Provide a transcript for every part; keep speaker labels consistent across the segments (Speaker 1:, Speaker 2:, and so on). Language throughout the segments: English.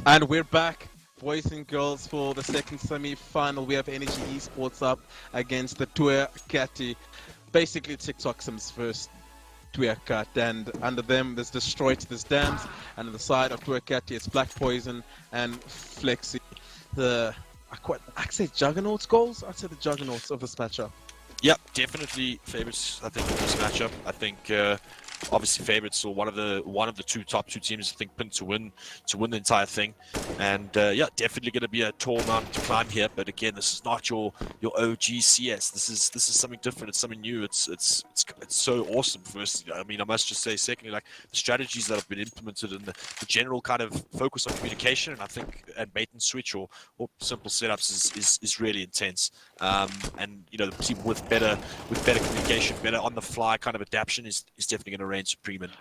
Speaker 1: And we're back, boys and girls, for the second semi-final. We have Energy Esports up against the Tuer Kati. Basically, TikTok Sims first Tuer Kat, and under them there's Distroit, there's Damz, and on the side of Tuer Kati it's Blackpoison and Flexeee. I'd say juggernauts goals. I'd say the juggernauts of this matchup.
Speaker 2: Yep, definitely favorites. I think in this matchup. I think obviously favorites or one of the top two teams. I think pinned to win the entire thing. And yeah, definitely going to be a tall mountain to climb here. But again, this is not your OG CS. This is something different. It's something new. It's so awesome. First, I mean, I must just say, secondly, like the strategies that have been implemented and the general kind of focus on communication, and I think and bait and switch or simple setups is really intense. And you know, the team with better communication, better on the fly kind of adaptation is definitely going to reign supreme. And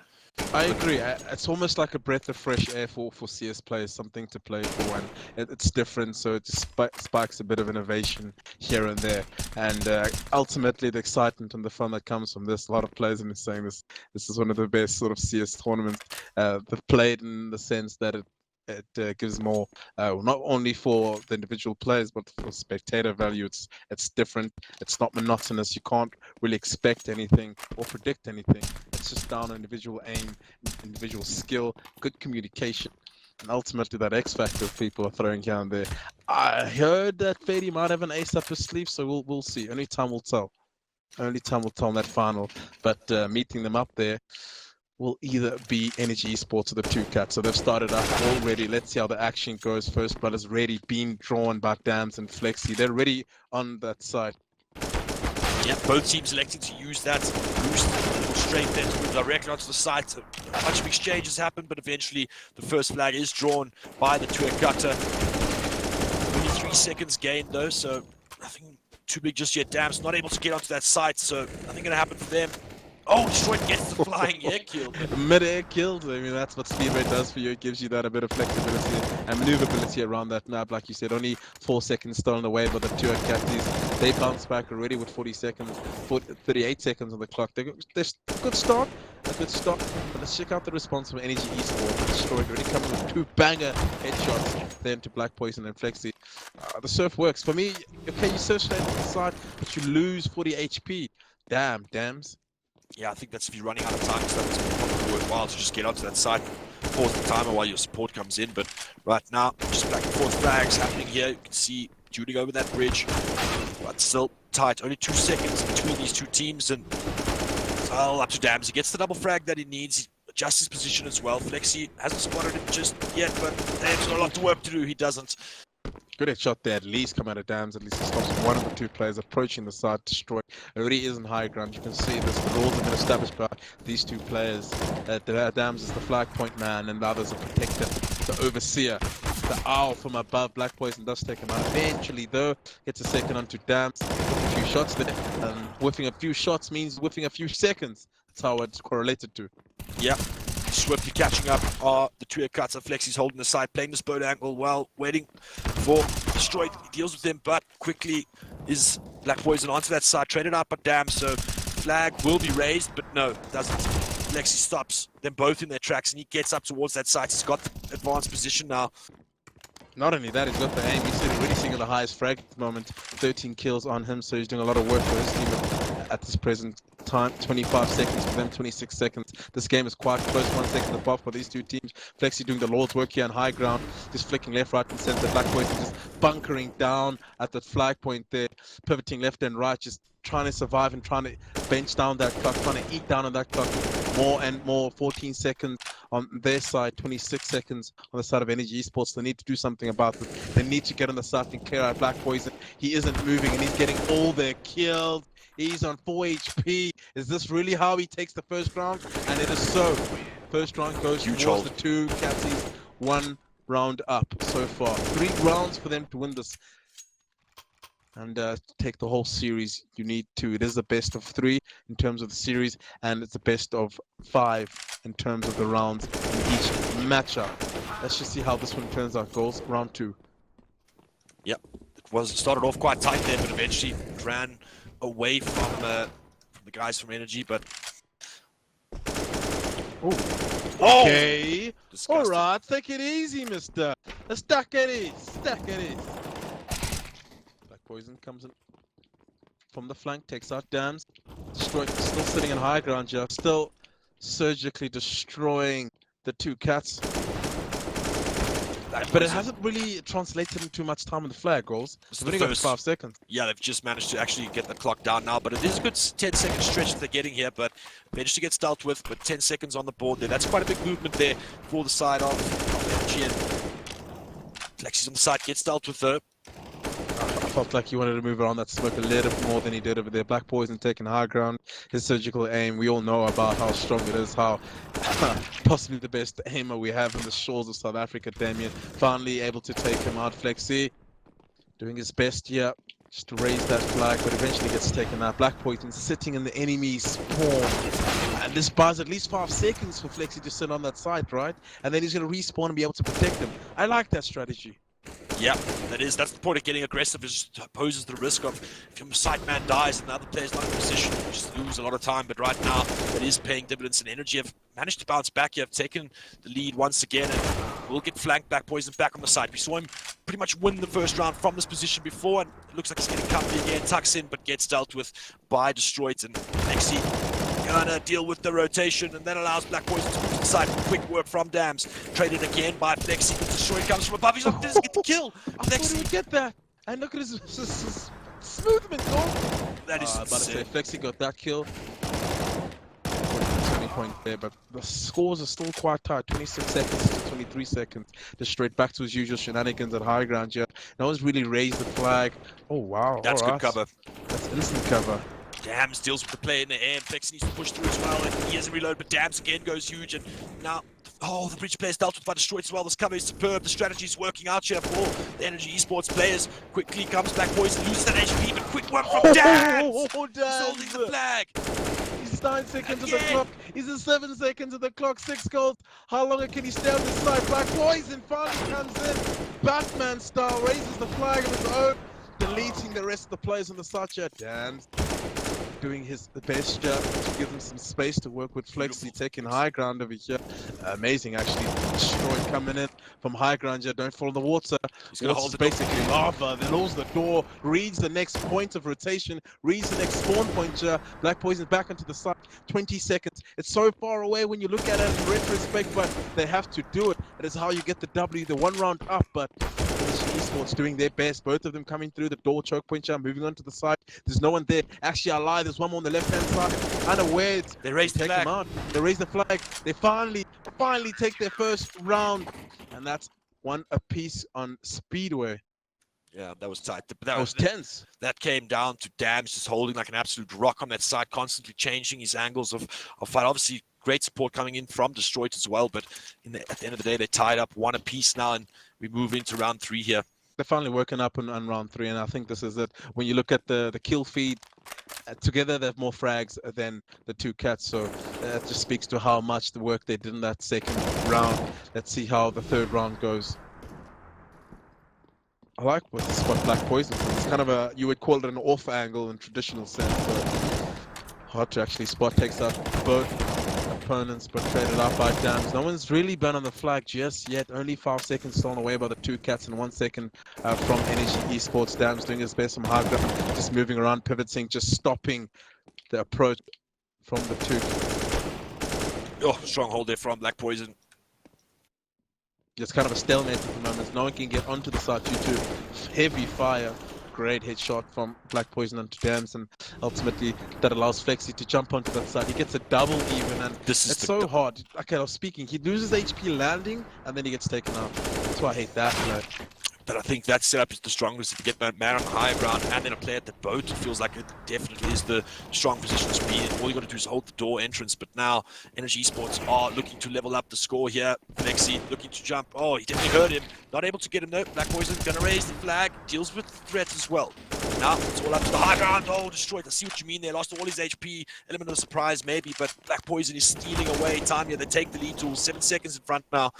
Speaker 1: I agree. It's almost like a breath of fresh air for CS players, something to play for, and it's different, so it just sparks a bit of innovation here and there. And ultimately, the excitement and the fun that comes from this, a lot of players have been saying this is one of the best sort of CS tournaments they've played, in the sense that it gives more, not only for the individual players, but for spectator value. It's different. It's not monotonous. You can't really expect anything or predict anything. It's just down on individual aim, individual skill, good communication, and ultimately that X factor people are throwing here and there. I heard that Fady might have an ace up his sleeve, so we'll see. Only time will tell. Only time will tell in that final. But meeting them up there will either be Energy Esports or the Two Cats. So they've started up already. Let's see how the action goes. First blood is ready, being drawn by Damz and Flexeee. They're ready on that side.
Speaker 2: Yeah, both teams electing to use that boost strength then to move directly onto the site. A bunch of exchanges happen, but eventually the first flag is drawn by the Tuer Cutter. Only 3 seconds gained though, so nothing too big just yet. Damz not able to get onto that site, so nothing going to happen for them. Oh, Distroit gets the flying air kill.
Speaker 1: Mid-air kills. I mean, that's what Speedway does for you. It gives you that a bit of flexibility and maneuverability around that map. Like you said, only 4 seconds stolen away by the Tuer Catis. They bounce back already with 40 seconds, 38 seconds on the clock. They're a good start. But let's check out the response from Energy Esports. Distroit already coming with 2 banger headshots then to Blackpoison and Flexeee. The surf works. For me, okay, you surf straight to the side, but you lose 40 HP. Damn, Damz.
Speaker 2: Yeah, I think that's if you're running out of time, so it's probably worthwhile to just get onto that side, pause the timer while your support comes in. But right now, just back and forth flags happening here. You can see shooting over that bridge, but still tight. Only 2 seconds between these two teams, and well, up to Damz. He gets the double frag that he needs. He adjusts his position as well. Flexeee hasn't spotted it just yet, but Damz got a lot of work to do. He doesn't.
Speaker 1: Good headshot there, at least come out of Damz. At least he stops one of the 2 players approaching the side. Distroit already is in high ground. You can see this. The rules have been established by these 2 players. Damz is the flag point man, and the others are protector, the overseer. The owl from above. Blackpoison does take him out. Eventually, though, gets a second onto Damz. A few shots there. And whiffing a few shots means whiffing a few seconds. That's how it's correlated to.
Speaker 2: Yeah. Swiftly catching up are the Tuer Cutter. Flexee's holding the side, playing this boat angle while waiting for Distroit. He deals with him, but quickly is Blackpoison onto that side, traded out by Damz, so flag will be raised, but no, doesn't. Flexeee stops them both in their tracks, and he gets up towards that side. He's got the advanced position now.
Speaker 1: Not only that, he's got the aim. He's already seeing the highest frag at the moment. 13 kills on him, so he's doing a lot of work for his team at this present time. 25 seconds for them, 26 seconds. This game is quite close, 1 second apart for these 2 teams. Flexeee doing the Lord's work here on high ground, just flicking left, right, and center. Blackpoison just bunkering down at the flag point there, pivoting left and right, just trying to survive and trying to bench down that clock, trying to eat down on that clock more and more. 14 seconds on their side, 26 seconds on the side of Energy Esports. They need to do something about this. They need to get on the side and clear out Blackpoison. He isn't moving and he's getting all their kills. He's on 4 HP. Is this really how he takes the first round? And it is so. First round goes towards the 2 Catsies. 1 round up so far. 3 rounds for them to win this. And to take the whole series, you need to. It is the best of 3 in terms of the series, and it's the best of 5 in terms of the rounds in each matchup. Let's just see how this one turns out. Goes round 2.
Speaker 2: Yep, it started off quite tight there, but eventually ran away from the guys from Energy. But
Speaker 1: okay,
Speaker 2: Disgusting.
Speaker 1: Alright, take it easy, mister. Stack it is. Stack it is. Blackpoison comes in from the flank, takes out Damz. Distroit still sitting in high ground here. Still surgically destroying the two cats. But it hasn't really translated into much time on the flag goals. It's only got 5 seconds.
Speaker 2: Yeah, they've just managed to actually get the clock down now, but it is a good 10-second stretch that they're getting here, but eventually gets dealt with, but 10 seconds on the board there. That's quite a big movement there for the side of LG, and Flexee's on the side, gets dealt with though.
Speaker 1: I felt like he wanted to move around that smoke a little bit more than he did over there. Blackpoison taking high ground. His surgical aim, we all know about how strong it is, how possibly the best aimer we have on the shores of South Africa. Damien finally able to take him out. Flexeee doing his best here just to raise that flag, but eventually gets taken out. Blackpoison sitting in the enemy spawn. And this buys at least 5 seconds for Flexeee to sit on that side, right? And then he's going to respawn and be able to protect him. I like that strategy.
Speaker 2: Yeah, that's the point of getting aggressive, is poses the risk of if your side man dies and the other player's not in position, you just lose a lot of time. But right now, it is paying dividends, and Energy have managed to bounce back here, have taken the lead once again, and will get flanked. Blackpoison back on the side. We saw him pretty much win the first round from this position before, and it looks like he's getting comfy again, tucks in, but gets dealt with by Distroit, and Flexeee gonna deal with the rotation, and that allows Blackpoison to move to the side. Quick work from Damz. Traded again by Flexeee, but Distroit comes from above. He's like, doesn't get the kill.
Speaker 1: I thought he would get that. And look at his movement, dog.
Speaker 2: That is
Speaker 1: about to say, Flexeee got that kill. 20 point there, but the scores are still quite tight. 26 seconds to 23 seconds. Distroit back to his usual shenanigans at high ground here. No one's really raised the flag. Oh, wow.
Speaker 2: That's good cover.
Speaker 1: That's instant cover.
Speaker 2: Damz deals with the play in the air. Flexeee needs to push through as well, and he has a reload, but Damz again goes huge, and now, oh, the bridge players dealt with by Distroit as well. This cover is superb. The strategy is working out here for the Energy Esports players. Quickly comes Blackpoison, loses that HP, but quick work from Damz! He's holding the flag.
Speaker 1: He's 9 seconds of the clock. He's in 7 seconds of the clock. 6 goals. How long can he stay on this side? Blackpoison finally comes in. Batman style, raises the flag of his own, deleting the rest of the players on the side here. Damz doing his best job to give them some space to work with Flexeee, taking high ground over here. Amazing, actually. Distroit coming in from high ground here. Don't fall in the water.
Speaker 2: He's going to hold
Speaker 1: basically lava. Then close the door, reads the next point of rotation, reads the next spawn point here. Blackpoison back onto the side. 20 seconds. It's so far away when you look at it in retrospect, but they have to do it. That is how you get the W, the 1 round up. But Esports doing their best. Both of them coming through the door, choke point here, moving on to the side. There's no one there. Actually, I lie. There's one more on the left-hand side. Unaware.
Speaker 2: They raise the flag.
Speaker 1: Out. They raise the flag. They finally take their first round. And that's 1 apiece on Speedway.
Speaker 2: Yeah, that was tight.
Speaker 1: That was tense.
Speaker 2: That came down to Damz just holding like an absolute rock on that side, constantly changing his angles of fight. Obviously, great support coming in from Distroit as well, but at the end of the day, they're tied up 1 apiece now, and we move into round 3 here.
Speaker 1: They're finally working up on round 3, and I think this is it. When you look at the kill feed, together they have more frags than the 2 cats, so that just speaks to how much the work they did in that second round. Let's see how the 3rd round goes. I like what Blackpoison is. It's kind of a, you would call it an off angle in traditional sense, but hard to actually spot. Takes out both opponents, but traded out by Damz. No one's really been on the flag just yet. Only 5 seconds stolen away by the 2 cats, and 1 second from Energy Esports. Damz doing his best from high ground, just moving around, pivoting, just stopping the approach from the 2.
Speaker 2: Oh, strong hold there from Blackpoison.
Speaker 1: It's kind of a stalemate at the moment. No one can get onto the side due to heavy fire. Great headshot from Blackpoison onto Damz, and ultimately that allows Flexeee to jump onto that side. He gets a double even, and it's so hard. Okay, I was speaking. He loses HP landing, and then he gets taken out. That's why I hate that play.
Speaker 2: But I think that setup is the strongest. If you get that man on the high ground and then a play at the boat, it feels like it definitely is the strong position to be in. All you got to do is hold the door entrance. But now Energy Esports are looking to level up the score here. Flexeee looking to jump. Oh, he definitely hurt him. Not able to get him though. Blackpoison going to raise the flag. Deals with the threat as well. Now it's all up to the high ground. Oh, Distroit. I see what you mean there. Lost all his HP. Element of surprise maybe, but Blackpoison is stealing away time here. They take the lead to 7 seconds in front now.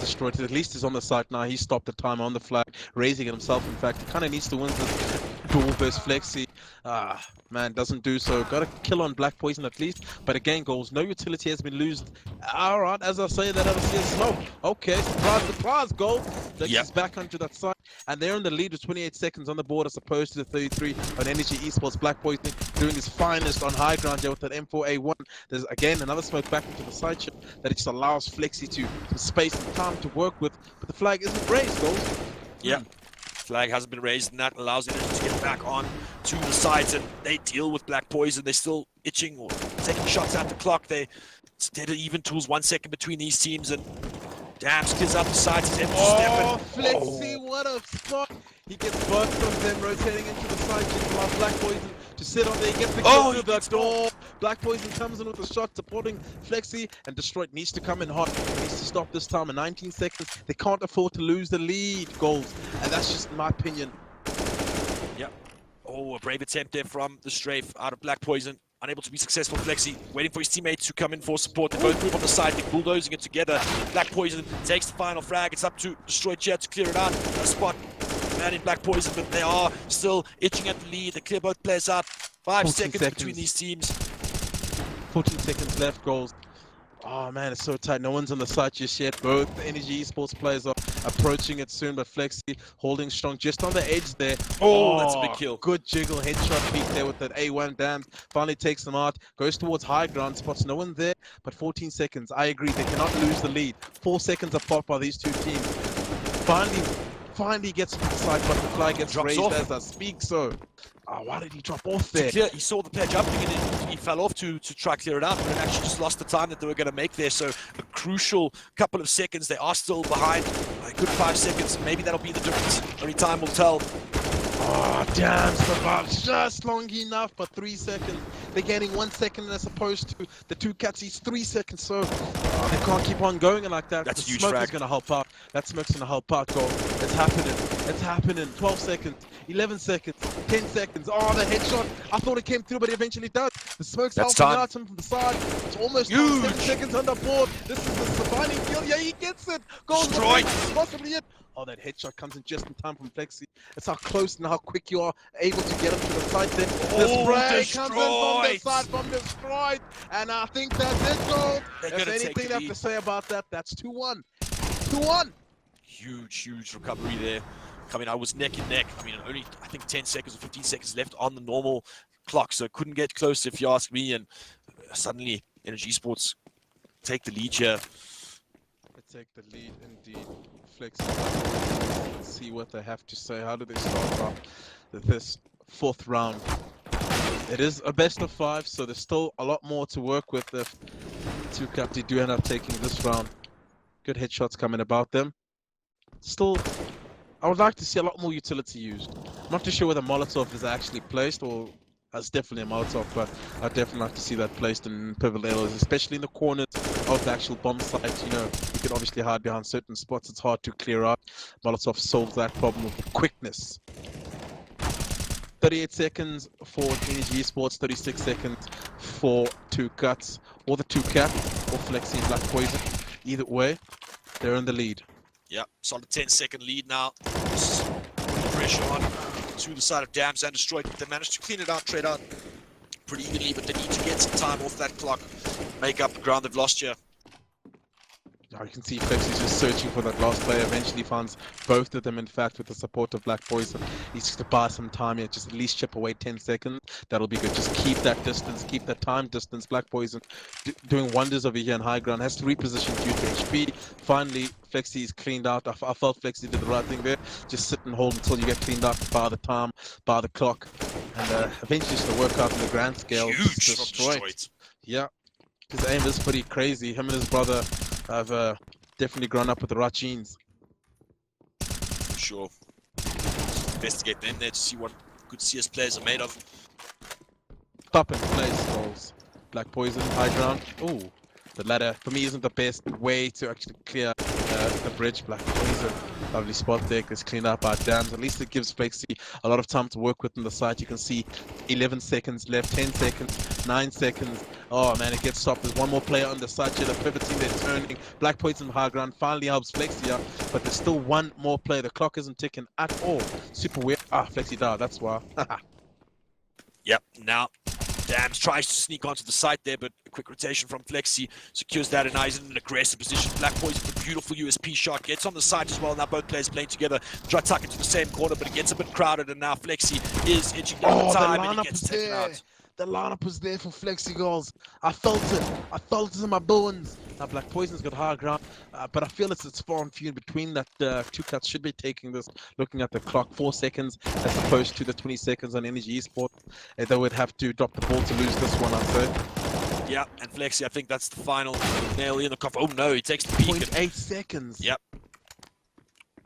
Speaker 1: Distroit at least is on the side now. He stopped the time on the flag, raising it himself. In fact, he kind of needs to win this duel versus Flexeee. Man, doesn't do so. Got a kill on Blackpoison at least, but again, goals. No utility has been lost. Alright, as I say that, I see a smoke. Okay, surprise, goal. Flexee's back onto that side, and they're in the lead with 28 seconds on the board as opposed to the 33 on Energy Esports. Blackpoison doing his finest on high ground here with that M4A1. There's again another smoke back into the side chip that it just allows Flexeee to space and time to work with, but the flag isn't raised, goals.
Speaker 2: Yeah. Flag hasn't been raised, and that allows Energy to get back on to the sides, and they deal with Blackpoison. They're still itching or taking shots at the clock. They instead of even tools 1 second between these teams, and Damz clears out the sides. He's able to step in.
Speaker 1: Flexeee, what a spot! He gets both of them rotating into the side chip, allows Blackpoison to sit on there. He gets the kill through the door. Blackpoison comes in with a shot supporting Flexeee, and Distroit needs to come in hot. He needs to stop this time in 19 seconds. They can't afford to lose the lead, goals, and that's just my opinion.
Speaker 2: Yep. Oh, a brave attempt there from the strafe out of Blackpoison. Unable to be successful. Flexeee waiting for his teammates to come in for support. They both move on the side. They're bulldozing it together. Blackpoison takes the final frag. It's up to Distroit here to clear it out. A spot man in Blackpoison, but they are still itching at the lead. They clear both players out. 5 seconds between these teams.
Speaker 1: 14 seconds left, goals. Oh man, it's so tight. No one's on the side just yet. Both the Energy Esports players are approaching it soon, but Flexeee holding strong just on the edge there.
Speaker 2: Oh, that's a big kill.
Speaker 1: Good jiggle, headshot peek there with that A1. Damz finally takes them out, goes towards high ground, spots no one there, but 14 seconds. I agree, they cannot lose the lead. 4 seconds apart by these two teams. Finally gets to the side, but the flag gets raised as I speak, so... why did he drop off there?
Speaker 2: He saw the player jumping and he fell off to try clear it out, but actually just lost the time that they were going to make there. So a crucial couple of seconds. They are still behind. A good 5 seconds. Maybe that'll be the difference. Only time will tell.
Speaker 1: Oh, damn, survived just long enough, but 3 seconds. They're gaining 1 second as opposed to the two cats. He's 3 seconds, so they can't keep on going like that.
Speaker 2: That's
Speaker 1: the
Speaker 2: a huge
Speaker 1: smoke
Speaker 2: frag.
Speaker 1: is going to help out. That smoke's going to help out, goal. It's happening. It's happening. 12 seconds, 11 seconds, 10 seconds. Oh, the headshot. I thought it came through, but it eventually does. The smoke's helping out him from the side. It's almost 7 seconds on the board. This is the surviving kill. Yeah, he gets it. Goal.
Speaker 2: Destroyed.
Speaker 1: Possibly it. Oh, that headshot comes in just in time from Flexeee. It's how close and how quick you are able to get him to the side there. The spray comes in from the side from Distroit. And I think that's it, goal. If anything I have to say about that, that's 2-1. 2-1.
Speaker 2: Huge recovery there. Coming out was neck and neck. I mean, only, I think, 10 seconds or 15 seconds left on the normal clock. So couldn't get close if you ask me. And suddenly, Energy Esports take the lead here.
Speaker 1: Take the lead indeed. Flexeee. Let's see what they have to say. How do they start off this 4th round? It is a best of 5, so there's still a lot more to work with if two captains do end up taking this round. Good headshots coming about them. Still, I would like to see a lot more utility used. I'm not too sure whether Molotov is actually placed, or that's definitely a Molotov, but I'd definitely like to see that placed in pivotal areas, especially in the corners of the actual bomb site. You know, you can obviously hide behind certain spots. It's hard to clear out. Molotov solves that problem with quickness. 38 seconds for Energy Esports, 36 seconds for two cuts, or the two cat, or Flexeee and Blackpoison. Either way, they're in the lead.
Speaker 2: Yeah, solid 10-second lead now. Just putting pressure on to the side of Damz and Distroit. They managed to clean it out, trade out pretty evenly, but they need to get some time off that clock, make up the ground they've lost here.
Speaker 1: Now you can see Flexee's just searching for that last player, eventually finds both of them, in fact, with the support of Blackpoison. He's just to buy some time here, just at least chip away 10 seconds. That'll be good. Just keep that distance, keep that time distance. Blackpoison doing wonders over here in high ground, has to reposition due to HP. Finally, Flexee's cleaned out. I felt Flexeee did the right thing there. Just sit and hold until you get cleaned out by the time, by the clock. And eventually just to work out in the grand scale.
Speaker 2: Huge
Speaker 1: Distroit. Yeah, his aim is pretty crazy. Him and his brother have definitely grown up with the right genes.
Speaker 2: For sure. Just investigate them there to see what good CS players are made of.
Speaker 1: Stop and place goals. Blackpoison, high ground. Ooh, the ladder for me isn't the best way to actually clear the bridge. Blackpoison, lovely spot there, gets cleaned up by Damz. At least it gives Flexeee a lot of time to work with on the side. You can see 11 seconds left, 10 seconds, 9 seconds. Oh man, it gets stopped. There's one more player on the side here. The pivoting, they're turning. Blackpoison high ground finally helps Flexeee out, but there's still one more player. The clock isn't ticking at all. Super weird. Ah, Flexeee died. That's why.
Speaker 2: Yep, now Damz tries to sneak onto the site there, but a quick rotation from Flexeee secures that, and now he's in an aggressive position. Blackpoison with a beautiful USP shot, gets on the site as well. Now both players playing together, try to tuck into the same corner, but it gets a bit crowded, and now Flexeee is itching down the time, and he gets taken out.
Speaker 1: The lineup was there for Flexeee goals. I felt it. I felt it in my bones. Now Blackpoison's got high ground, but I feel it's far and few in between that two cats should be taking this. Looking at the clock, 4 seconds as opposed to the 20 seconds on Energy Esports. They would have to drop the ball to lose this one, I'd say.
Speaker 2: Yeah, and Flexeee, I think that's the final nail in the coffin. Oh no, he takes the peek.
Speaker 1: 0.8 seconds.
Speaker 2: Yep.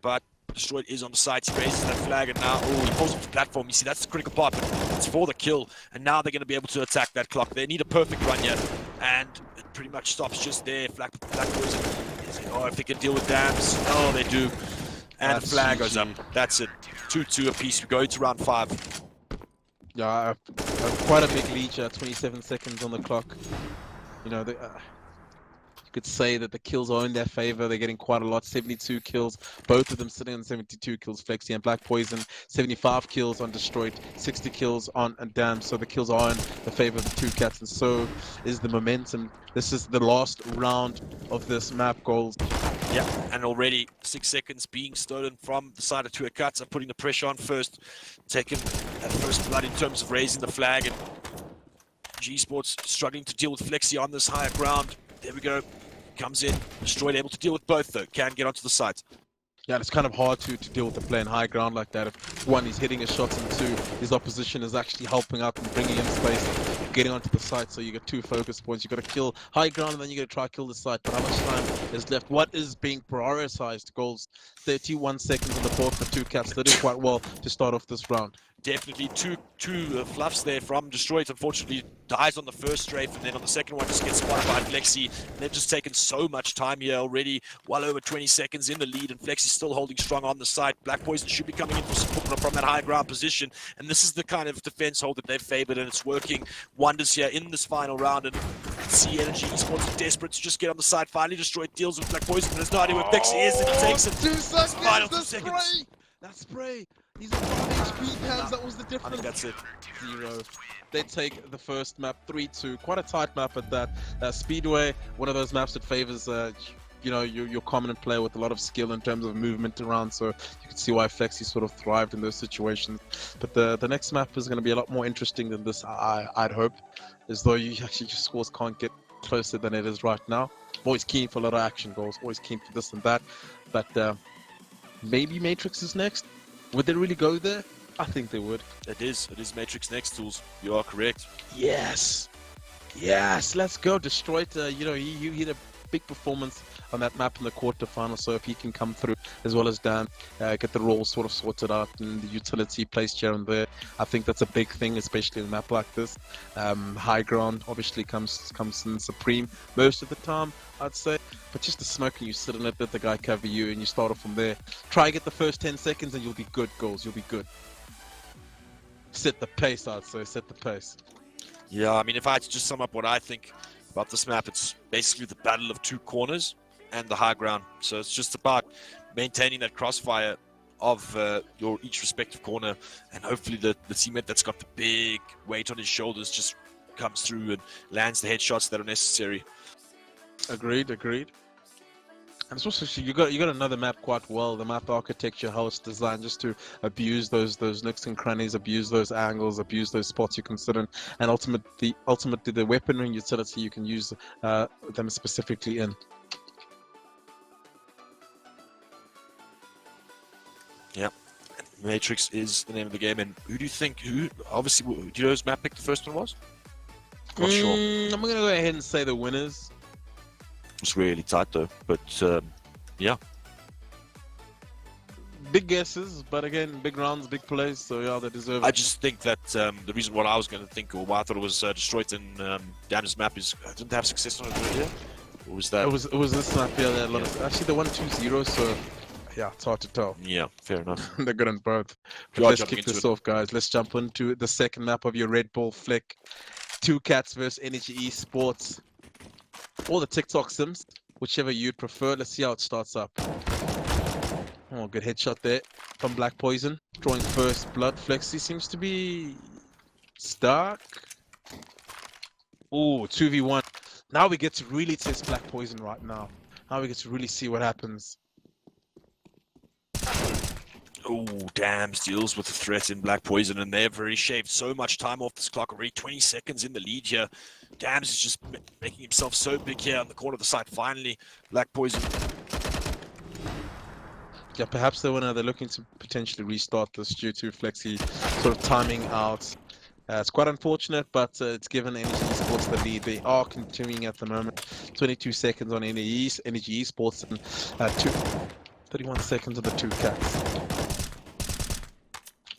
Speaker 2: But Distroit is on the side, he raises that flag, and now, he falls off the platform. You see, that's the critical part, but it's for the kill, and now they're going to be able to attack that clock. They need a perfect run here, and it pretty much stops just there. Blackpoison, oh, if they can deal with Damz, oh, they do. And that's the flag goes up. That's it. 2-2 apiece. We go to round 5.
Speaker 1: Yeah, quite a big lead here, 27 seconds on the clock. You know, you could say that the kills are in their favor. They're getting quite a lot, 72 kills. Both of them sitting on 72 kills, Flexeee and Blackpoison. 75 kills on Distroit, 60 kills on Damz. So the kills are in the favor of the two cats, and so is the momentum. This is the last round of this map, goals.
Speaker 2: Yeah, and already 6 seconds being stolen from the side of two cats and putting the pressure on first. Taking that first blood in terms of raising the flag, and G Sports struggling to deal with Flexeee on this higher ground. There we go. Comes in. Distroit able to deal with both, though. Can get onto the site.
Speaker 1: Yeah, it's kind of hard to deal with the play in high ground like that. If one, he's hitting his shots, and two, his opposition is actually helping out and bringing in space, getting onto the site. So you got 2 focus points. You got to kill high ground, and then you got to try to kill the site. But how much time is left? What is being prioritized? Goals. 31 seconds on the board for two cats. They did quite well to start off this round.
Speaker 2: Definitely two fluffs there from Distroit. Unfortunately, dies on the first strafe, and then on the second one just gets spotted by Flexeee. And they've just taken so much time here already, well over 20 seconds in the lead, and Flexee's still holding strong on the side. Blackpoison should be coming in for support from that high ground position, and this is the kind of defense hold that they've favored, and it's working wonders here in this final round. And see Energy Esports are desperate to just get on the side. Finally, Distroit deals with Blackpoison, but there's no idea where Flexeee is, and he takes it.
Speaker 1: 2 seconds,
Speaker 2: final 2
Speaker 1: the
Speaker 2: seconds.
Speaker 1: spray! That spray! He's on 5 HP pans, that was the difference.
Speaker 2: I think that's it.
Speaker 1: 0. They take the first map, 3-2. Quite a tight map at that. Speedway, one of those maps that favors, you know, your common player with a lot of skill in terms of movement around. So you can see why Flexeee sort of thrived in those situations. But the next map is going to be a lot more interesting than this, I'd hope. As though you actually, your scores can't get closer than it is right now. Always keen for a lot of action goals. Always keen for this and that. But maybe Matrix is next. Would they really go there? I think they would.
Speaker 2: It is Matrix next, Tools. You are correct.
Speaker 1: Yes, let's go. Distroit, you know, he hit a big performance on that map in the quarterfinal, so if he can come through as well as Dan, get the role sort of sorted out and the utility placed here and there, I think that's a big thing, especially in a map like this. High ground obviously comes in supreme most of the time, I'd say, but just the smoke and you sit in it, let the guy cover you, and you start off from there. Try get the first 10 seconds and you'll be good, goals, you'll be good. Set the pace, I'd say, set the pace.
Speaker 2: Yeah, I mean, if I had to just sum up what I think about this map, it's basically the battle of two corners and the high ground. So it's just about maintaining that crossfire of your each respective corner, and hopefully the teammate that's got the big weight on his shoulders just comes through and lands the headshots that are necessary.
Speaker 1: Agreed. And it's also, you got another map quite well. The map architecture, how it's designed, just to abuse those nooks and crannies, abuse those angles, abuse those spots you can sit in, and ultimately the weaponry and utility you can use them specifically in.
Speaker 2: Yeah, Matrix is the name of the game. And who do you think? Obviously, do you know whose map pick the first one was? Not sure.
Speaker 1: I'm gonna go ahead and say the winners.
Speaker 2: It's really tight though, but yeah.
Speaker 1: Big guesses, but again, big rounds, big plays, so yeah, they deserve it.
Speaker 2: I just think that the reason what I was going to think, or why I thought it was Distroit and Damz map is didn't they have success on it earlier? Or was that?
Speaker 1: It was this map, yeah. They had a lot of, actually, they won 2-0, so yeah, it's hard to tell.
Speaker 2: Yeah, fair enough.
Speaker 1: They're good on both. But let's kick this off, guys. Let's jump into the second map of your Redbull flick. Two Cats versus Energy Esports. Or the TikTok Sims, whichever you'd prefer. Let's see how it starts up. Oh, good headshot there from Blackpoison. Drawing first blood. Flexeee seems to be Stuck. Ooh, 2v1. Now we get to really test Blackpoison right now. Now we get to really see what happens.
Speaker 2: Oh, Damz deals with the threat in Blackpoison, and they've already shaved so much time off this clock. Already 20 seconds in the lead here. Damz is just making himself so big here on the corner of the site. Finally, Blackpoison.
Speaker 1: Yeah, perhaps they're looking to potentially restart this due to Flexeee sort of timing out. It's quite unfortunate, but it's given Energy Esports the lead. They are continuing at the moment. 22 seconds on Energy Esports and 31 seconds on the two cats.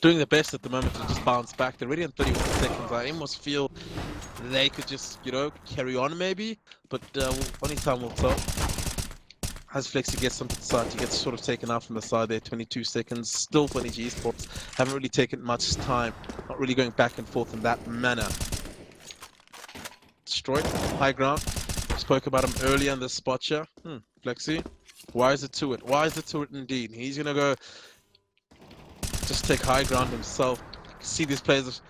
Speaker 1: Doing the best at the moment to just bounce back. They're already in 31 seconds. I almost feel they could just, you know, carry on maybe, but only time will tell. As Flexeee gets onto the side, he gets sort of taken out from the side there. 22 seconds still for Energy Esports. Haven't really taken much time. Not really going back and forth in that manner. Distroit, high ground. Spoke about him earlier in this spot here. Flexeee, why is it to it? Why is it to it indeed? He's gonna go just take high ground himself. See these players have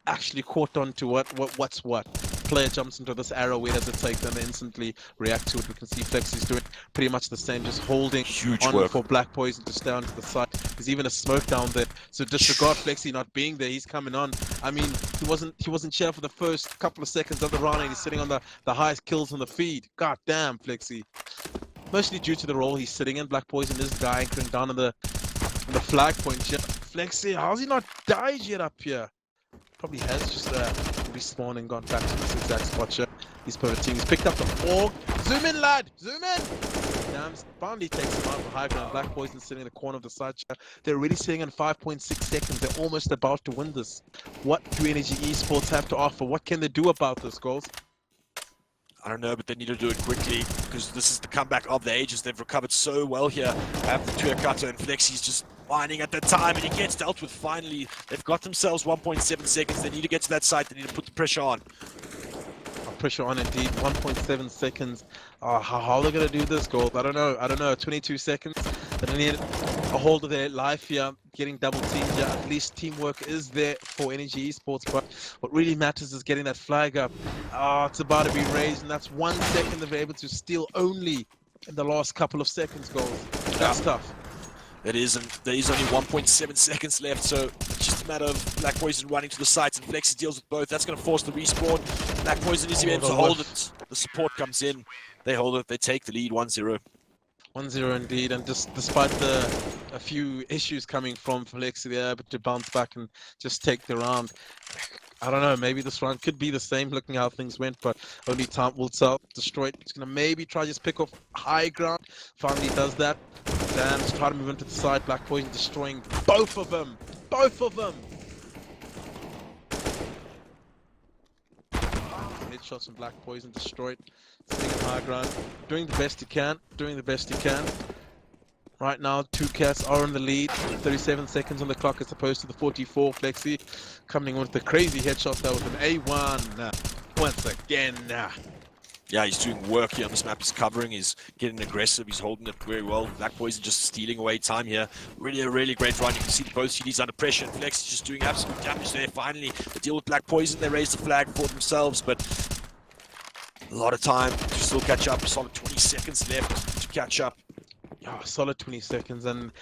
Speaker 1: actually caught on to what's what. Player jumps into this arrow, where does it take them? Instantly react to it. We can see Flexee's doing pretty much the same, just holding
Speaker 2: Huge
Speaker 1: on
Speaker 2: work
Speaker 1: for Blackpoison to stay onto the side. There's even a smoke down there, so disregard Flexeee not being there. He's coming on. I mean, he wasn't here for the first couple of seconds of the round, and he's sitting on the highest kills on the feed. God damn, Flexeee. Mostly due to the role he's sitting in. Blackpoison is the guy anchoring down on the flag point here. Flexeee, how's he not died yet up here? Probably has just respawned and gone back to this exact spot here. He's pivoting. He's picked up the fork. Zoom in, lad! Zoom in! Damz finally takes him out for high ground. Blackpoison sitting in the corner of the side here. They're already sitting in 5.6 seconds. They're almost about to win this. What do Energy Esports have to offer? What can they do about this, goals?
Speaker 2: I don't know, but they need to do it quickly, because this is the comeback of the ages. They've recovered so well here after Tuakata, and Flexee's just whining at the time, and he gets dealt with finally. They've got themselves 1.7 seconds. They need to get to that site. They need to put the pressure on.
Speaker 1: Pressure on indeed. 1.7 seconds. How are they going to do this, goal? I don't know. 22 seconds. They need a hold of their life here. Getting double teamed here. At least teamwork is there for Energy Esports, but what really matters is getting that flag up. It's about to be raised, and that's 1 second they're able to steal only in the last couple of seconds, goals. That's tough.
Speaker 2: It is, and there is only 1.7 seconds left, so it's just a matter of Blackpoison running to the sites, and Flexeee deals with both. That's going to force the respawn. Blackpoison is able to hold it. The support comes in. They hold it. They take the lead 1-0.
Speaker 1: 1-0 indeed, and just despite a few issues coming from Flexeee, they're able to bounce back and just take the round. I don't know, maybe this round could be the same looking how things went, but only time will tell. Distroit is going to maybe try to just pick off high ground. Finally does that. Damz try to move into the side. Blackpoison destroying both of them. Both of them. Headshots from Blackpoison. Distroit. Sitting in high ground. Doing the best he can. Doing the best he can. Right now, two cats are in the lead. 37 seconds on the clock as opposed to the 44. Flexeee coming in with the crazy headshot there with an A1. Once again.
Speaker 2: Yeah, he's doing work here on this map. He's covering, he's getting aggressive, he's holding it very well. Blackpoison just stealing away time here. Really a really great run. You can see both CDs under pressure, and Flexee's just doing absolute damage there. Finally, they deal with Blackpoison. They raise the flag for themselves, but a lot of time to still catch up. Solid 20 seconds left to catch up.
Speaker 1: Yeah, solid 20 seconds, and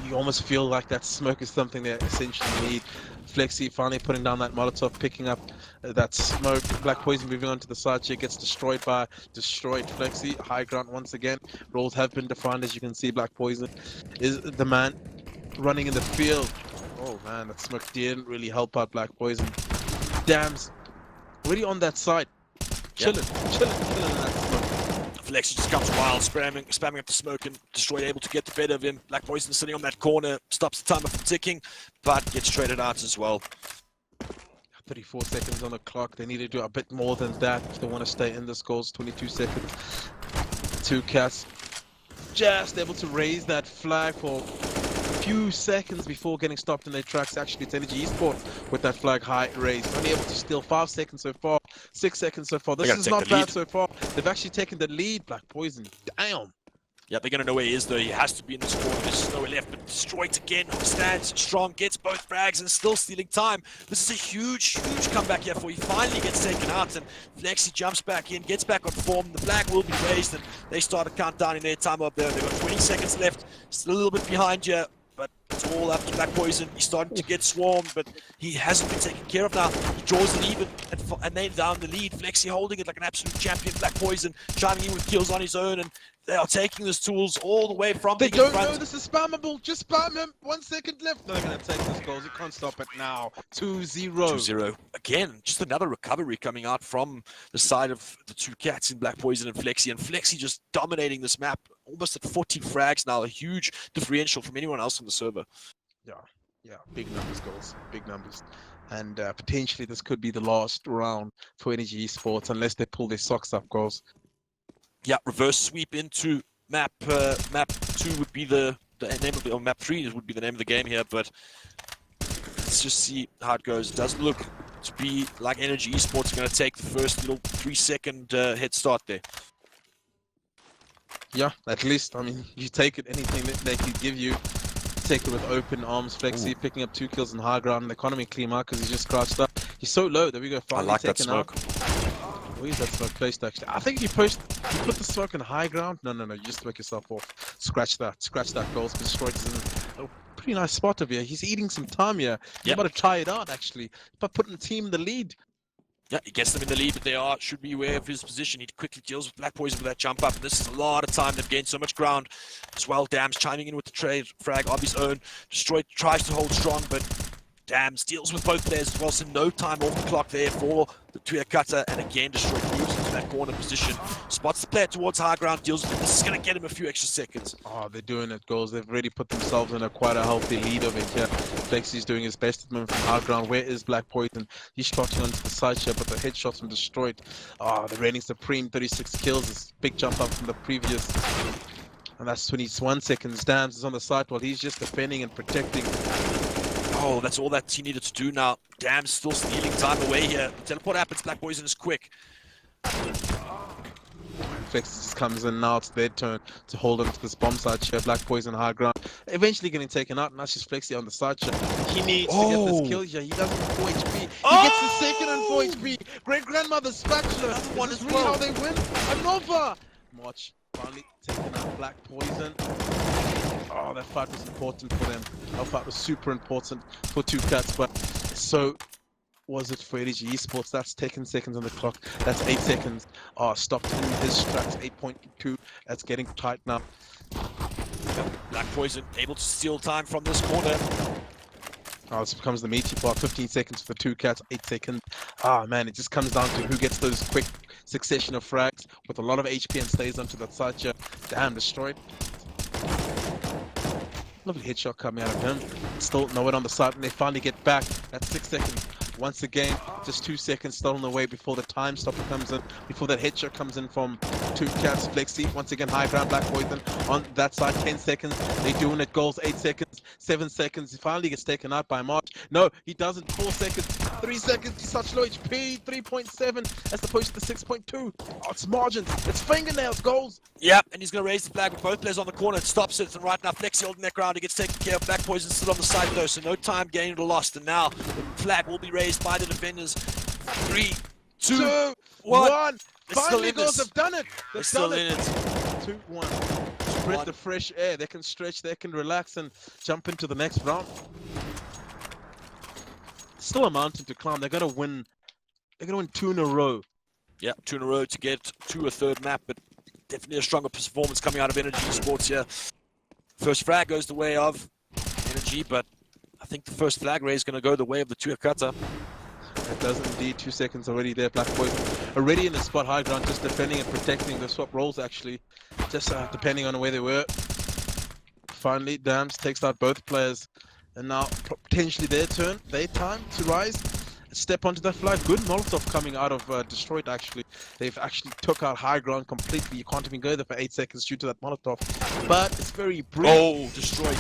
Speaker 1: you almost feel like that smoke is something they essentially need. Flexeee finally putting down that Molotov, picking up that smoke. Blackpoison moving on to the side here, gets destroyed by Distroit. Flexeee, high ground once again. Roles have been defined, as you can see. Blackpoison is the man running in the field. Oh man, that smoke didn't really help out Blackpoison. Damz, already on that side. Chilling in that smoke.
Speaker 2: Flexeee just comes wild, spamming up the smoke, and Distroit able to get the better of him. Blackpoison sitting on that corner, stops the timer from ticking, but gets traded out as well.
Speaker 1: 34 seconds on the clock. They need to do a bit more than that if they want to stay in this goals. 22 seconds. Two cats just able to raise that flag for a few seconds before getting stopped in their tracks. Actually, it's Energy Esports with that flag high raised. Only able to steal 5 seconds so far. 6 seconds so far. This is not bad so far. They've actually taken the lead, Blackpoison. Damn.
Speaker 2: Yeah, they're going to know where he is, though. He has to be in this corner. There's nowhere left, but Distroit again stands strong, gets both frags, and still stealing time. This is a huge, huge comeback here for. He finally gets taken out, and Flexeee jumps back in, gets back on form. The flag will be raised, and they start a countdown in their time up there. They've got 20 seconds left. Still a little bit behind here, but it's all up to Blackpoison. He's starting to get swarmed, but he hasn't been taken care of now. He draws an even, and then down the lead. Flexeee holding it like an absolute champion. Blackpoison chiming in with kills on his own, and they are taking these tools all the way from
Speaker 1: They
Speaker 2: the
Speaker 1: don't
Speaker 2: front.
Speaker 1: know this is spammable. Just spam him. 1 second left. No, they're going to take this goals. You can't stop it now. 2-0.
Speaker 2: 2-0. Again, just another recovery coming out from the side of the two cats in Blackpoison and Flexeee. And Flexeee just dominating this map, almost at 40 frags now. A huge differential from anyone else on the server.
Speaker 1: Yeah, big numbers, goals. Big numbers. And potentially this could be the last round for Energy Esports unless they pull their socks up, goals.
Speaker 2: Yeah, reverse sweep into map 2 would be the name of the, or map 3 would be the name of the game here, but let's just see how it goes. It doesn't look to be like Energy Esports are going to take the first little 3-second head start there.
Speaker 1: Yeah, at least, I mean, you take it, anything that they can give you, take it with open arms. Flexeee picking up 2 kills in high ground. The economy clean out because he's just crouched up. He's so low. There we go. Finally
Speaker 2: I like that
Speaker 1: taken
Speaker 2: smoke.
Speaker 1: out. Where's that smoke placed actually? I think you put the smoke in high ground. No, you just smoke yourself off. Scratch that goals. Destroyed is in a pretty nice spot over here. He's eating some time here. He's about to try it out actually, by putting the team in the lead.
Speaker 2: Yeah, he gets them in the lead, but they should be aware of his position. He quickly deals with Blackpoison with that jump up. This is a lot of time. They've gained so much ground as well. Damz chiming in with the trade frag of his own. Distroit tries to hold strong, but Damz deals with both players as well. So no time off the clock there for the Tuya cutter. And again, Distroit moves into that corner position. Spots the player towards high ground, deals with it. This is going to get him a few extra seconds.
Speaker 1: Oh, they're doing it, goals. They've already put themselves in quite a healthy lead over here. Flexee's doing his best at the moment from high ground. Where is Blackpoison? He's trotting onto the side here, but the headshots from Distroit. Oh, the reigning supreme, 36 kills. This big jump up from the previous. And that's 21 seconds. Damz is on the side while he's just defending and protecting.
Speaker 2: Oh, that's all that he needed to do now. Damz still stealing time away here. The teleport happens. Blackpoison is quick.
Speaker 1: Flexeee just comes in now. It's their turn to hold on to this bomb side here. Blackpoison high ground. Eventually getting taken out. Now it's just Flexeee on the side here. He needs to get this kill here. He doesn't have 4 HP. He gets the second and 4 HP. Great grandmother's spatula.
Speaker 2: One
Speaker 1: This is
Speaker 2: as
Speaker 1: really
Speaker 2: well.
Speaker 1: how they win. Another. March finally taking out Blackpoison. Oh, that fight was important for them. That fight was super important for two cats, but so was it for Energy Esports. That's 10 seconds on the clock. That's 8 seconds. Oh, stopped in his tracks. 8.2. That's getting tight now.
Speaker 2: Blackpoison able to steal time from this corner.
Speaker 1: Oh, this becomes the meaty part. 15 seconds for the two cats. 8 seconds. Ah, man, it just comes down to who gets those quick succession of frags with a lot of HP and stays onto that side here. Damn, Destroyed. Lovely headshot coming out of him. Still nowhere on the side, and they finally get back. That's 6 seconds. Once again, just 2 seconds still on the way before the time stopper comes in, before that headshot comes in from two cats. Flexeee, once again, high ground, Blackpoison on that side, 10 seconds. They're doing it, goals, 8 seconds, 7 seconds. He finally gets taken out by March. No, he doesn't, 4 seconds, 3 seconds. He's such low HP, 3.7 as opposed to the 6.2. Oh, it's margins, it's fingernails, goals.
Speaker 2: Yeah, and he's going to raise the flag with both players on the corner. It stops it, and right now Flexeee holding that ground. He gets taken care of. Blackpoison still on the side though, so no time gained or lost. And now the flag will be raised by the defenders. 3, 2, 1.
Speaker 1: Finally, goals have done it.
Speaker 2: They're
Speaker 1: They've
Speaker 2: still
Speaker 1: done
Speaker 2: in
Speaker 1: it.
Speaker 2: it.
Speaker 1: 2-1. Spread the fresh air. They can stretch, they can relax and jump into the next round. Still a mountain to climb. They're gonna win. They're gonna win 2 in a row.
Speaker 2: Yeah, 2 in a row to get to a third map, but definitely a stronger performance coming out of Energy Esports here. First frag goes the way of Energy, but I think the first flag raise is going to go the way of the Tuya cutter.
Speaker 1: It does indeed. 2 seconds already there. Blackpoison already in the spot high ground, just defending and protecting. The swap roles actually, just depending on where they were. Finally, Damz takes out both players, and now potentially their turn, their time to rise. Step onto that flag. Good Molotov coming out of Destroyed actually. They've actually took out high ground completely. You can't even go there for 8 seconds due to that Molotov. But it's very brief.
Speaker 2: Oh, Destroyed.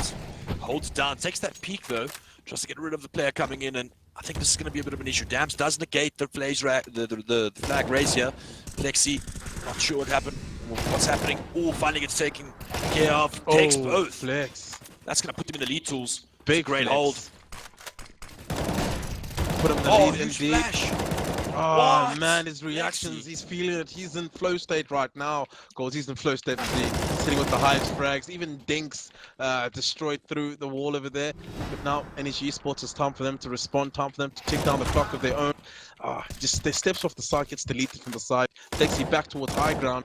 Speaker 2: Holds it down. Takes that peek though. Tries to get rid of the player coming in, and I think this is going to be a bit of an issue. Damz does negate the flag raise here. Flexeee, not sure what happened. What's happening? Oh, finally gets taken care of. Takes both.
Speaker 1: Flex.
Speaker 2: That's going to put them in the lead tools.
Speaker 1: Big
Speaker 2: It's a great
Speaker 1: flex.
Speaker 2: hold.
Speaker 1: Put him in the
Speaker 2: Oh,
Speaker 1: lead
Speaker 2: huge
Speaker 1: indeed.
Speaker 2: flash.
Speaker 1: Oh
Speaker 2: What?
Speaker 1: man, his reactions,
Speaker 2: Flexeee.
Speaker 1: he's feeling it. He's in flow state right now. Goals, he's in flow state indeed. Sitting with the highest frags. Even Dinks destroyed through the wall over there. But now NEG Esports, it's time for them to respond. Time for them to tick down the clock of their own. Just their steps off the side, gets deleted from the side. Takes you back towards high ground.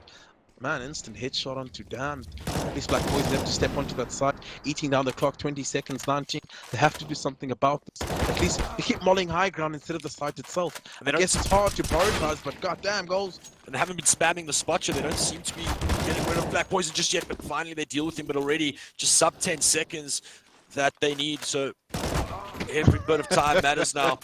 Speaker 1: Man, instant headshot onto Damz. At least Blackpoison have to step onto that side, eating down the clock, 20 seconds, 19. They have to do something about this. At least they keep molling high ground instead of the site itself. I guess it's hard to prioritize, but goddamn goals.
Speaker 2: And they haven't been spamming the spot yet. They don't seem to be getting rid of Blackpoison just yet, but finally they deal with him. But already just sub 10 seconds that they need. So every bit of time matters now.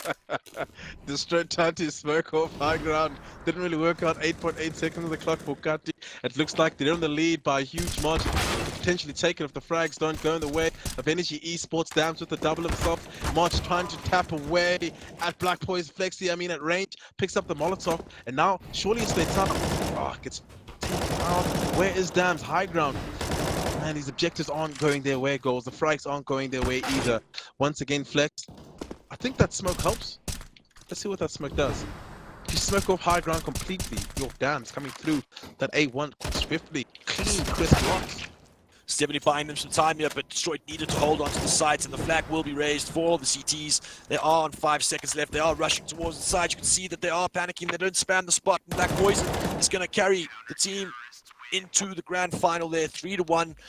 Speaker 1: Distroit tried to smoke off high ground. Didn't really work out. 8.8 seconds on the clock for Kati. It looks like they're in the lead by a huge margin. Potentially taken if the frags don't go in the way of NEG Esports. Damz with the double himself. March trying to tap away at Blackpoison Flexeee. I mean, at range. Picks up the Molotov. And now, surely it's their time. Gets taken out. Where is Damz? High ground. Man, these objectives aren't going their way, goals. The frags aren't going their way either. Once again, Flex. I think that smoke helps. Let's see what that smoke does. If you smoke off high ground completely, your Damz coming through that A1 swiftly, clean, crisp blocks.
Speaker 2: Stephanie buying them some time here, but Distroit needed to hold on to the sides, and the flag will be raised for the CTs. They are on 5 seconds left. They are rushing towards the side. You can see that they are panicking. They don't spam the spot. And Blackpoison is going to carry the team into the grand final there, 3-1.